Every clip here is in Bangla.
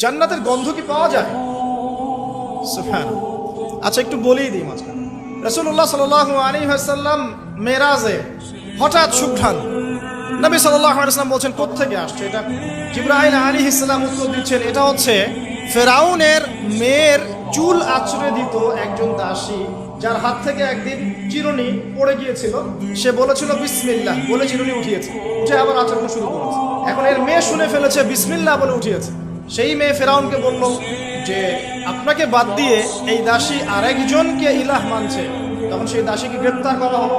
জান্নাতের গন্ধ কি পাওয়া যায়? সুবহানাল্লাহ। আচ্ছা, একটু বলেই দিই মাঝখানে। রাসূলুল্লাহ সাল্লাল্লাহু আলাইহি ওয়াসাল্লাম মেরাজে হঠাৎ সুঘ্রাণ, নবী সাল্লাল্লাহু আলাইহি ওয়াসাল্লাম বলছেন কোত্থেকে আসছে এটা? জিবরাইল আলাইহিস সালাম উত্তর দিচ্ছেন, এটা হচ্ছে ফেরাউনের মেয়ের চুল আঁচড়ে দিত একজন দাসী, যার হাত থেকে একদিন চিরুনি পড়ে গিয়েছিল। সে বলেছিল বিসমিল্লাহ বলে চিরুনি উঠিয়েছে, উঠে আবার আচরণ শুরু করেছে। এখন এর মেয়ে শুনে ফেলেছে বিসমিল্লাহ বলে উঠিয়েছে। সেই মেয়ে ফেরাউনকে বলল যে আপনাকে বাদ দিয়ে এই দাসী আরেকজনকে ইলাহ মানছে। তখন সেই দাসীকে গ্রেপ্তার করা হলো।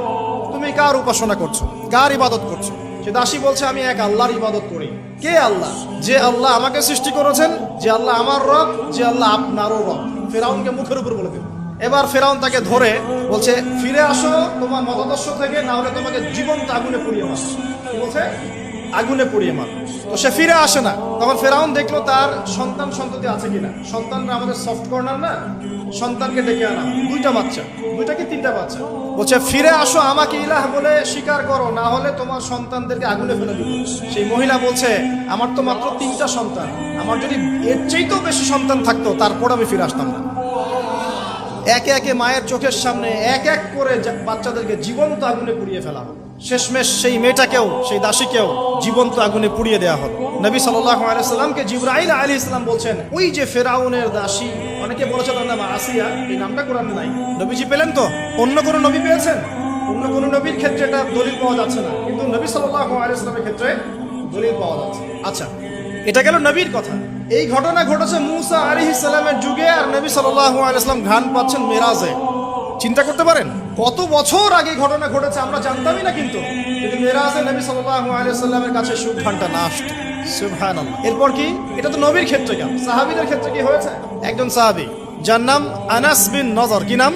তুমি কার উপাসনা করছো, কার ইবাদত করছো? সে দাসী বলছে আমি এক আল্লাহর ইবাদত করি। কে আল্লাহ? যে আল্লাহ আমাকে সৃষ্টি করেছেন, যে আল্লাহ আমার রব, যে আল্লাহ আপনারও রব। ফেরাউনকে মুখের উপর বলে দিল। এবার ফেরাউন তাকে ধরে বলছে ফিরে আসো তোমার মতাদর্শ থেকে, না হলে তোমাকে জীবন্ত আগুনে পুড়িয়ে মার। কি বলছে? আগুনে পুড়িয়ে মার। তো সে ফিরে আসে না। তখন ফেরাউন দেখলো তার সন্তান সন্ততি আছে কিনা। সন্তানরা আমাদের সফট কর্নার না, সন্তানকে ডেকে আনা, দুইটা বাচ্চা, দুইটা কি তিনটা বাচ্চা। বলছে ফিরে আসো, আমাকে ইলাহ বলে স্বীকার করো, না হলে তোমার সন্তানদেরকে আগুনে ফেলে দিবে। সেই মহিলা বলছে আমার তো মাত্র 3টা সন্তান, আমার যদি এর চাইতেও বেশি সন্তান থাকতো তারপর আমি ফিরে আসতাম না। একে একে মায়ের চোখের সামনে এক এক করে বাচ্চাদেরকে জীবন্ত আগুনে পুড়িয়ে ফেলা হলো। শেষমেশ সেই মেয়েটাকেও, সেই দাসীকেও জীবন্ত আগুনে পুড়িয়ে দেওয়া হলো। নবী সাল্লাল্লাহু আলাইহি ওয়াসাল্লামকে জিবরাইল আলাইহিস সালাম বলছেন ওই যে ফেরাউনের দাসী, অনেকে বলেছে তার নাম আসিয়া, এই নামটা কোরআনে নাই। নবীজি পেলেন তো? অন্য কোনো নবী পেয়েছেন? অন্য কোনো নবীর ক্ষেত্রে এটা দলিল পাওয়া যাচ্ছে না, কিন্তু নবী সাল্লাল্লাহু আলাইহি ওয়াসাল্লামের ক্ষেত্রে দলিল পাওয়া যাচ্ছে। আচ্ছা, এটা গেল নবীর কথা। এই ঘটনা ঘটেছে মূসা আলাইহিস সালামের যুগে, আর নবী সাল্লাল্লাহু আলাইহি ওয়াসাল্লাম ঘ্রাণ পাচ্ছেন মেরাজে। চিন্তা করতে পারেন কত বছর আগে ঘটনা ঘটেছে, আমরা জানতামই না। কিন্তু যদি মেরাজে নবী সাল্লাল্লাহু আলাইহি ওয়াসাল্লামের কাছে সুঘ্রাণটা না আসতো। সুবহানাল্লাহ। এরপর কি? এটা তো নবীর ক্ষেত্রে গেল। সাহাবীদের ক্ষেত্রে কি হয়েছে? একজন সাহাবী যার নাম আনাস বিন নজর। কি নাম?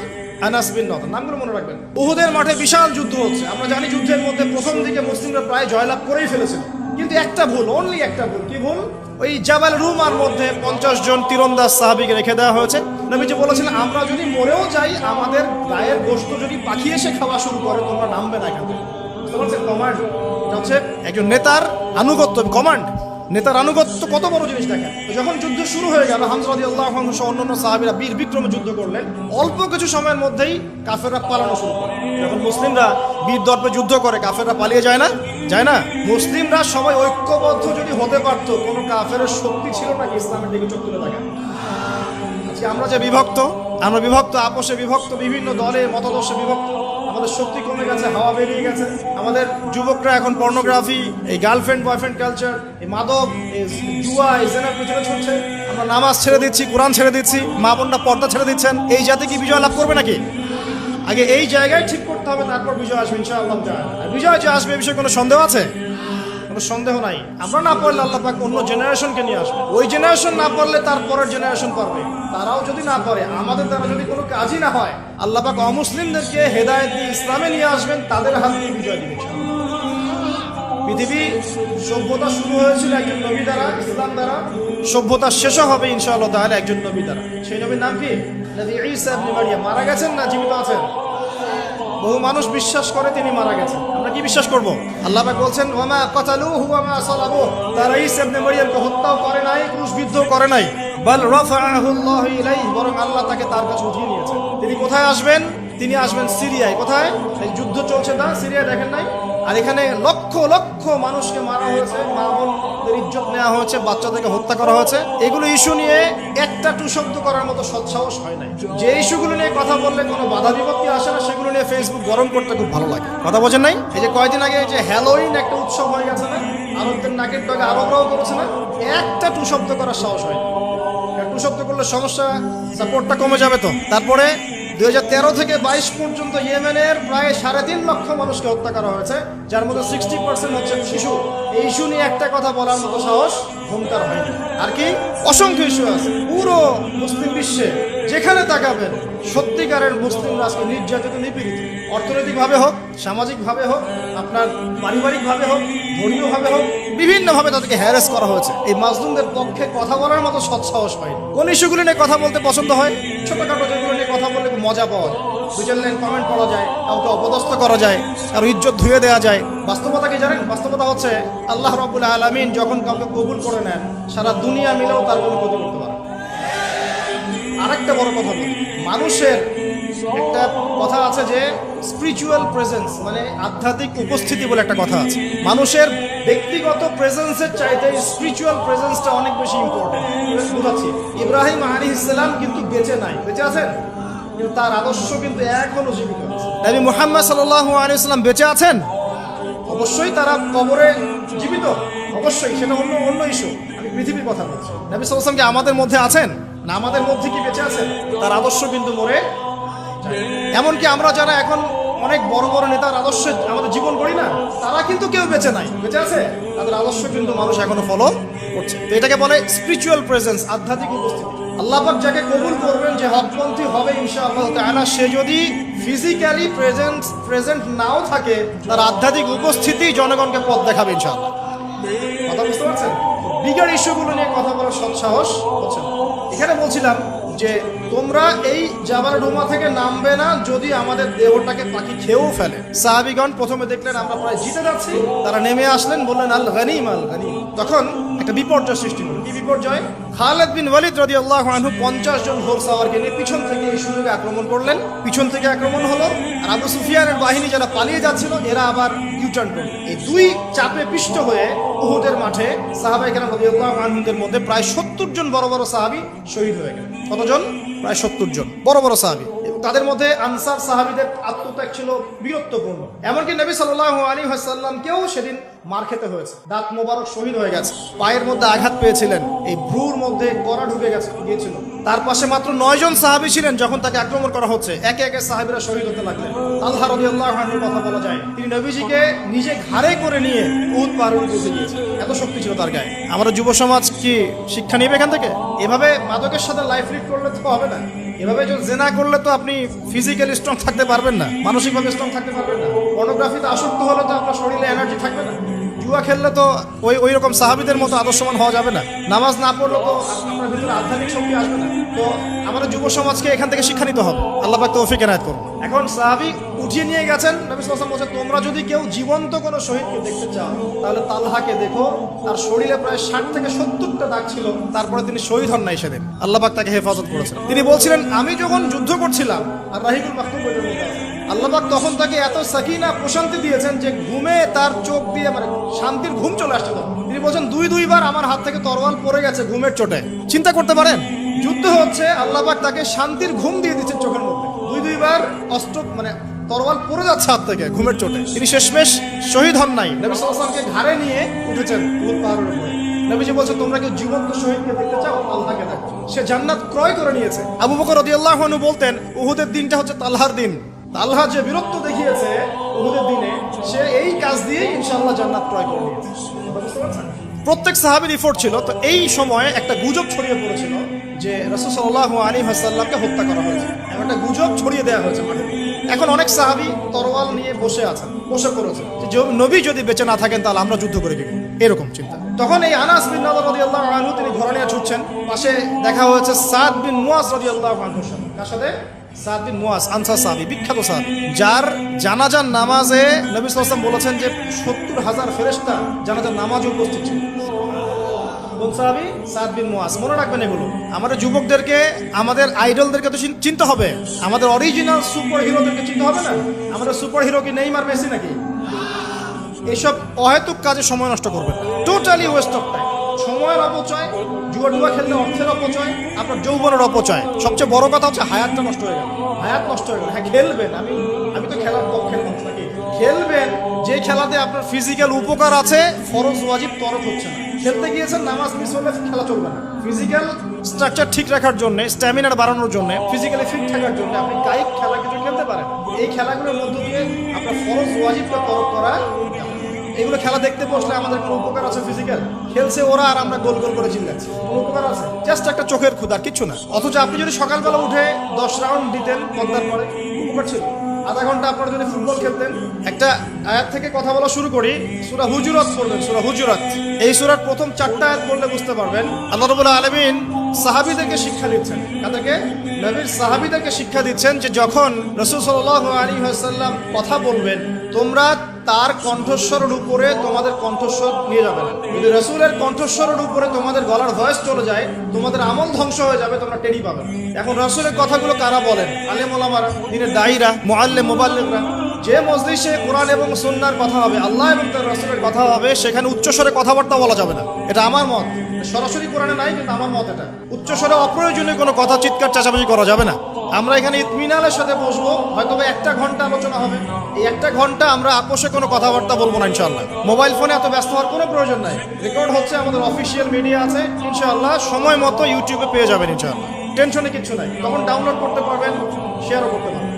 আনাস বিন নজর। নামগুলো মনে রাখবেন। উহুদের মাঠে বিশাল যুদ্ধ হচ্ছে। আমরা জানি যুদ্ধের মধ্যে প্রথম দিকে মুসলিমরা প্রায় জয়লাভ করেই ফেলেছিল, কিন্তু একটা ভুল, অনলি একটা ভুল। কি ভুল? ওই জাবাল রুমার মধ্যে 50 জন তীরন্দাজ সাহাবীকে রেখে দেওয়া হয়েছে। নবীজি বলেছেন আমরা যদি মরেও যাই, আমাদের গায়ের গোশত যদি পাখি এসে খাওয়া শুরু করে, তোমরা নামবে না এখান থেকে। কমান্ড হচ্ছে একজন নেতার আনুগত্য। কমান্ড, নেতার আনুগত্য কত বড় জিনিস দেখেন। যখন যুদ্ধ শুরু হয়ে গেল, হামজা রাদিয়াল্লাহু আনহু সহ অন্যান্য সাহাবীরা বীর বিক্রমে যুদ্ধ করলেন। অল্প কিছু সময়ের মধ্যেই কাফেররা পালানো শুরু করে। যখন মুসলিমরা বীর দর্পে যুদ্ধ করে, কাফেররা পালিয়ে যায় না? যায় না? মুসলিমরা সবাই ঐক্যবদ্ধ যদি হতে পারত, কোনো কাফেরের শক্তি ছিল না কি ইসলামের দিকে চোখ তুলে দেখা। আজকে আমরা যে বিভক্ত, আমরা বিভক্ত, আপোষে বিভক্ত, বিভিন্ন দলে মতাদর্শে বিভক্ত। আমাদের শক্তি কমে গেছে, হাওয়া বেরিয়ে গেছে। আমাদের যুবকরা এখন পর্নোগ্রাফি, এই গার্লফ্রেন্ড বয়ফ্রেন্ড কালচার, এই মাদক, এই জুয়া, এই জেনার পিছনে ছুটছে। আমরা নামাজ ছেড়ে দিচ্ছি, কোরআন ছেড়ে দিচ্ছি, মা বোনরা পর্দা ছেড়ে দিচ্ছেন। এই জাতি কি বিজয় লাভ করবে নাকি? আগে এই জায়গায় ঠিক করতে হবে, তারপর বিজয় আসবে ইনশাআল্লাহ। বিজয় যে আসবে এ বিষয়ে কোনো সন্দেহ আছে? কোনো সন্দেহ নাই। আমরা না পড়লে আল্লাহ পাক অন্য জেনারেশনকে নিয়ে আসবে। ওই জেনারেশন না পড়লে তার পরের জেনারেশন পারবে। তারাও যদি না পারে, আমাদের দ্বারা যদি কোনো কাজই না হয়, আল্লাহ পাক অমুসলিমদেরকে হেদায়েত দিয়ে ইসলামে নিয়ে আসবেন, তাদের হাত দিয়ে বিজয় দিবেন। পৃথিবী সভ্যতা শুরু হয়েছিল একজন নবী দ্বারা, ইসলাম দ্বারা। সভ্যতা শেষও হবে ইনশাআল্লাহ তাআলা একজন নবী দ্বারা। সেই নবীর নাম কি? নবী ঈসা ইবনে মারইয়াম। মারা গেছেন না জীবিত আছেন? বহু মানুষ বিশ্বাস করে তিনি মারা গেছেন। আমরা কি বিশ্বাস করব? আল্লাহ পাক বলছেন ওয়ামা কাতালুহু ওয়ামা সালাবুহু, তারা ঈসা ইবনে মারইয়ামকে হত্যাও করে নাই, ক্রুশবিদ্ধও করে নাই। বাল রাফাআহু আল্লাহু ইলাইহি, বরং আল্লাহ তাকে তার কাছে উঠিয়ে নিয়েছেন। তিনি কোথায় আসবেন? তিনি আসবেন সিরিয়ায়। কোথায়? এই যুদ্ধ চলছে না সিরিয়ায়, দেখেন নাই? আর এখানে লক্ষ লক্ষ মানুষকে মারা হয়েছে, মা বোনদের ইজ্জত নেওয়া হয়েছে, বাচ্চাদেরকে হত্যা করা হয়েছে। এগুলো ইস্যু নিয়ে একটা টু শব্দ করার মতো সৎসাহস হয় নাই। যে ইস্যুগুলো নিয়ে কথা বললে কোনো বাধা বিপত্তি আসে না, সেগুলো নিয়ে ফেসবুক গরম করতে খুব ভালো লাগে। কথা বোঝেন নাই? এই যে কয়েকদিন আগে যে হ্যালোইন একটা উৎসব হয়ে গেছে না, আরবদের নাকের টকে আরবরাও করেছে না, একটা টু শব্দ করার সাহস হয় না। টু শব্দ করলে সমস্যা, সাপোর্টটা কমে যাবে। তো তারপরে 2013 থেকে 22 পর্যন্ত ইয়েমেনের প্রায় 3.5 লক্ষ মানুষকে হত্যা করা হয়েছে, যার মধ্যে 60% হচ্ছে শিশু। এই ইস্যু নিয়ে একটা কথা বলার মতো সাহস ঘুমটার হয়নি। আর কি অসংখ্য ইস্যু আছে পুরো মুসলিম বিশ্বে, যেখানে তাকাবেন সত্যিকারের মুসলিমরা আজকে নির্যাতিত, নিপীড়িত। অর্থনৈতিকভাবে হোক, সামাজিকভাবে হোক, আপনার পারিবারিকভাবে হোক, ধর্মীয়ভাবে হোক, বিভিন্নভাবে তাদেরকে হ্যারাস করা হয়েছে। এই মাজলুমদের পক্ষে কথা বলার মতো সৎসাহস হয়। কোন ইস্যুগুলো নিয়ে কথা বলতে পছন্দ হয়? ছোটখাটো যেগুলো নিয়ে কথা বললে মজা পাওয়া যায়। দুই চার লাইন কমেন্ট করা যায়, কাউকে অপদস্থ করা যায়, কারো ইজ্জত ধুয়ে দেওয়া যায়। বাস্তবতা কি জানেন? বাস্তবতা হচ্ছে আল্লাহ রাব্বুল আলামিন যখন কাউকে কবুল করে নেন, সারা দুনিয়া মিলেও তার কোনো ক্ষতি করতে পারে। আরেকটা বড় কথা বলি, মানুষের একটা কথা আছে যে স্পিরিচুয়াল প্রেজেন্স, মানে আধ্যাত্মিক উপস্থিতি বলে একটা কথা আছে। মানুষের ব্যক্তিগত প্রেজেন্সের চাইতে স্পিরিচুয়াল প্রেজেন্সটা অনেক বেশি ইম্পর্টেন্ট। বুঝাচ্ছি, ইব্রাহিম আলাইহিস সালাম কিন্তু বেঁচে নাই, বেঁচে আছেন, কিন্তু তার আদর্শ কিন্তু এখনো জীবিত আছে। নবী মুহাম্মদ সাল্লাল্লাহু আলাইহি ওয়াসাল্লাম বেঁচে আছেন, অবশ্যই তারা কবরে জীবিত, অবশ্যই, সেটা অন্য ইস্যু। আমি পৃথিবীর কথা বলছি। নবী সাল্লাল্লাহু আলাইহি ওয়াসাল্লাম কি আমাদের মধ্যে আছেন না? আমাদের মধ্যে কি বেঁচে আছেন? তার আদর্শ কিন্তু মরে যায়। এমনকি আমরা যারা এখন অনেক বড় বড় নেতার আদর্শে আমাদের জীবন করি না, তারা কিন্তু কেউ বেঁচে নাই, বেঁচে আছে, তাদের আদর্শ কিন্তু মানুষ এখনো ফলো করছে। তো এটাকে বলে স্পিরিচুয়াল প্রেজেন্স, আধ্যাত্মিক উপস্থিতি। আল্লাহ পাক যাকে কবুল করবেন, যে হকপন্থী হবে ইনশাআল্লাহ তাআলা, সে যদি ফিজিক্যালি প্রেজেন্ট নাও থাকে, তার আধ্যাত্মিক উপস্থিতি জনগণকে পথ দেখাবে ইনশাআল্লাহ। কথা বুঝতে পারছেন? বিগার ইস্যুগুলো নিয়ে কথা বলার সৎসাহস হচ্ছে না। এখানে বলছিলাম যে তোমরা এই জাবাল রুমা থেকে নামবে না যদি আমাদের দেহটাকে পাখি খেয়েও ফেলে। সাহাবীগণ প্রথমে দেখলেন আমরা প্রায় জিতে যাচ্ছি, তারা নেমে আসলেন, বললেন আল গনিম আল গনিম। তখন একটা বিপর্যয় সৃষ্টি হলো। কি বিপর্যয়? খালিদ বিন ওয়ালিদ রাদিয়াল্লাহু আনহু 50 জন ঘোড়সাওয়ারকে নিয়ে পিছন থেকে এই সুযোগে আক্রমণ করলেন। পিছন থেকে আক্রমণ হলো, আর আবু সুফিয়ানের বাহিনী যারা পালিয়ে যাচ্ছিল এরা আবার ইউটার্ন করল। এই দুই চাপে পিষ্ট হয়ে উহুদের মাঠে সাহাবায়ে কেরাম রাদিয়াল্লাহু আনহুদের মধ্যে প্রায় 70 জন বড় বড় সাহাবী শহীদ হয়ে গেলেন। কতজন? প্রায় 70 জন বড় বড় সাহাবী। তাদের মধ্যে আনসার সাহাবীদের আত্মত্যাগ ছিল বীরত্বপূর্ণ। এমনকি নবী সাল্লাল্লাহু আলাইহি ওয়াসাল্লামকেও সেদিন মার খেতে হয়েছে। দাঁত মোবারক শহীদ হয়ে গেছে, পায়ের মধ্যে আঘাত পেয়েছিলেন, এই ভ্রুর মধ্যে কড়া ঢুকে গিয়েছিল। তার পাশে মাত্র 9 জন সাহাবী ছিলেন যখন তাকে আক্রমণ করা হচ্ছে। একে একে সাহাবীরা শহীদ হতে লাগলেন। তালহা রাদিয়াল্লাহু আনহুর কথা বলা যায়, তিনি নবীজিকে নিজে ঘাড়ে করে নিয়ে উহুদ পাহাড়ে উঠে গিয়েছেন, এত শক্তি ছিল তার গায়ে। আমাদের যুব সমাজ কি শিক্ষা নেবে এখান থেকে? এভাবে মাদকের সাথে লাইফ লিড করলে তো হবে না। এভাবে যদি জেনা করলে তো আপনি ফিজিক্যালি স্ট্রং থাকতে পারবেন না, মানসিকভাবে স্ট্রং থাকতে পারবেন না। পর্নোগ্রাফিতে আসক্ত হলে তো আপনার শরীরে এনার্জি থাকবে না। জুয়া খেললে তো ওই রকম সাহাবীদের মতো আদর্শমান হওয়া যাবে না। নামাজ না পড়লে তো আপনার ভিতরে আধ্যাত্মিক শক্তি আসবে না। তো আমাদের যুব সমাজকে এখান থেকে শিক্ষা নিতে হবে। আল্লাহ পাক তৌফিক এনায়েত করুন। এখন সাহাবী উঠিয়ে নিয়ে গেছেন। নবী সাল্লাল্লাহু আলাইহি ওয়াসাল্লাম বলেছেন, তোমরা যদি কেউ জীবন্ত কোনো শহীদকে দেখতে চাও তাহলে তালহাকে দেখো। তার শরীরে প্রায় 60 থেকে 70টা দাগ ছিল, তারপরে তিনি শহীদ হন নাই সেদিন। আল্লাহ পাক তাকে হেফাজত করেছেন। তিনি বলছিলেন, আমি যখন যুদ্ধ করছিলাম, আর রাহিকুল মাকতুম বইয়ের মধ্যে আছে, আল্লাহ পাক তখন তাকে এত সাকিনা প্রশান্তি দিয়েছেন যে ঘুমে তার চোখ দিয়ে মানে শান্তির ঘুম চলে আসছে। তিনি বলছেন, দুইবার আমার হাত থেকে তরোয়াল পড়ে গেছে ঘুমের চোটে। চিন্তা করতে পারেন, যুদ্ধ হচ্ছে, আল্লাহ পাক তাকে শান্তির ঘুম দিয়ে দিচ্ছেন চোখের মধ্যে। দুইবার অস্ত্র মানে তরোয়াল পড়ে যাচ্ছে হাত থেকে ঘুমের চোটে। তিনি শেষমেশ শহীদ হন নাই। নবী সাল্লাল্লাহু আলাইহি ওয়াসাল্লামকে ঘাড়ে নিয়ে উঠেছেন উহুদ পাহাড়ের উপরে। নবীজি বলছেন, তোমরা কি জীবন্ত শহীদকে দেখতে চাও? তালহাকে দেখো। সে জান্নাত ক্রয় করে নিয়েছে। আবু বকর রাদিয়াল্লাহু আনহু বলতেন, উহুদের দিনটা হচ্ছে তালহার দিন। তালহা যে বীরত্ব দেখিয়েছে উহুদের দিনে, সে এই কাজ দিয়ে ইনশাআল্লাহ জান্নাত ক্রয় করে নিয়েছে। বুঝতে পারছেন? প্রত্যেক সাহাবীর এফোর্ট ছিল। তো এই সময়ে একটা গুজব ছড়িয়ে পড়েছিল যে রাসূল সাল্লাল্লাহু আলাইহি ওয়াসাল্লামকে হত্যা করা হয়েছে। এমন একটা গুজব ছড়িয়ে দেওয়া হয়েছে মাঠে। এখন অনেক সাহাবী তরোয়াল নিয়ে বসে পড়েছে যে নবী যদি বেঁচে না থাকেন তাহলে আমরা যুদ্ধ করে দিব, এরকম চিন্তা। তখন এই আনাস বিন নাদর রাদিয়াল্লাহু আনহু তিনি ঘোড়া নিয়ে ছুটছেন। পাশে দেখা হয়েছে সাদ বিন মুয়াজ রাদিয়াল্লাহু আনহুর সাথে। কার সাথে? সাদ বিন মুয়াজ, আনসার সাহাবী, বিখ্যাত সাহাবী, যার জানাজার নামাজে নবী সাল্লাল্লাহু আলাইহি ওয়াসাল্লাম বলেছেন যে 70,000 ফেরেশতা জানাজার নামাজে উপস্থিত ছিল। কোন সাহাবী? সাদ বিন মুয়াজ। মনে রাখবেন এগুলো। আমাদের যুবকদেরকে, আমাদের আইডলদেরকে তো চিনতে হবে, আমাদের অরিজিনাল সুপার হিরোদেরকে চিনতে হবে না। আমাদের সুপার হিরো কি নেইমার, মেসি নাকি? এসব অহেতুক কাজে সময় নষ্ট করবেন, টোটালি ওয়েস্ট অফ টাইম। সময়ের অপচয়, জুয়া খেললে অর্থের অপচয়, আপনার যৌবনের অপচয়। সবচেয়ে বড় কথা হচ্ছে হায়াতটা নষ্ট হয়ে গেল। হায়াত নষ্ট হয়ে গেল। হ্যাঁ, খেলবেন, আমি তো খেলার পক্ষে নাকি, খেলবেন যে খেলাতে আপনার ফিজিক্যাল উপকার আছে, ফরজ ওয়াজিব তরক হচ্ছে না। খেলতে গিয়েছেন, নামাজ মিস হলে খেলা চলবে না। ফিজিক্যাল স্ট্রাকচার ঠিক রাখার জন্য, স্ট্যামিনার বাড়ানোর জন্য, ফিজিক্যালি ফিট থাকার জন্য আপনি কায়িক খেলা কিছু খেলতে পারেন। এই খেলাগুলোর মধ্য দিয়ে আপনার ফরজ ওয়াজিবকে তরক করা। এগুলো খেলা দেখতে বসলে আমাদের কোনো উপকার আছে? ফিজিক্যাল খেলছে ওরা আর আমরা গোল গোল করে চিল্লাচ্ছি, কোনো উপকার আছে? জাস্ট একটা চোখের ক্ষুধা, কিচ্ছু না। অথচ আপনি যদি সকালবেলা উঠে 10 রাউন্ড দিতেন পদ্মার পরে, উপকার ছিল। আধা ঘন্টা আপনারা যদি ফুটবল খেলতেন। একটা আয়াত থেকে কথা বলা শুরু করি। সূরা হুজুরাত পড়বেন, সূরা হুজুরাত। এই সূরার প্রথম 4টা আয়াত পড়লে বুঝতে পারবেন আল্লাহ রাব্বুল আলামিন সাহাবীদেরকে শিক্ষা দিচ্ছেন। কাদেরকে? নবীর সাহাবীদেরকে শিক্ষা দিচ্ছেন যে যখন রাসূল সাল্লাল্লাহু আলাইহি ওয়াসাল্লাম কথা বলবেন, তোমরা তার কণ্ঠস্বরের উপরে তোমাদের কণ্ঠস্বর নিয়ে যাবে না। যদি রাসূলের কণ্ঠস্বরের উপরে তোমাদের গলার ভয়েস চলে যায়, তোমাদের আমল ধ্বংস হয়ে যাবে, তোমরা টেরি পাবে না। এখন রাসূলের কথাগুলো কারা বলেন? আলেম ওলামারা, দিনের দায়ীরা, মুআল্লিম, মুবাল্লিগরা। যে মজলিসে কোরআন এবং সুন্নাহর কথা হবে, আল্লাহ এবং তার রাসূলের কথা হবে, সেখানে উচ্চস্বরে কথাবার্তা বলা যাবে না। এটা আমার মত, সরাসরি কোরআনে নাই, কিন্তু আমার মত এটা। উচ্চস্বরে অপ্রয়োজনীয় কোনো কথা চিৎকার চেঁচামেচি করা যাবে না। আমরা এখানে ইতমিনানের সাথে বসবো, হয়তো 1 ঘন্টা আলোচনা হবে। এই 1 ঘন্টা আমরা আপোষে কোনো কথাবার্তা বলবো না ইনশাআল্লাহ। মোবাইল ফোনে এত ব্যস্ত হওয়ার কোনো প্রয়োজন নাই। রেকর্ড হচ্ছে, আমাদের অফিসিয়াল মিডিয়া আছে ইনশাআল্লাহ, সময় মতো ইউটিউবে পেয়ে যাবেন ইনশাআল্লাহ। টেনশনে কিছু নাই, তখন ডাউনলোড করতে পারবেন, শেয়ারও করতে পারবেন।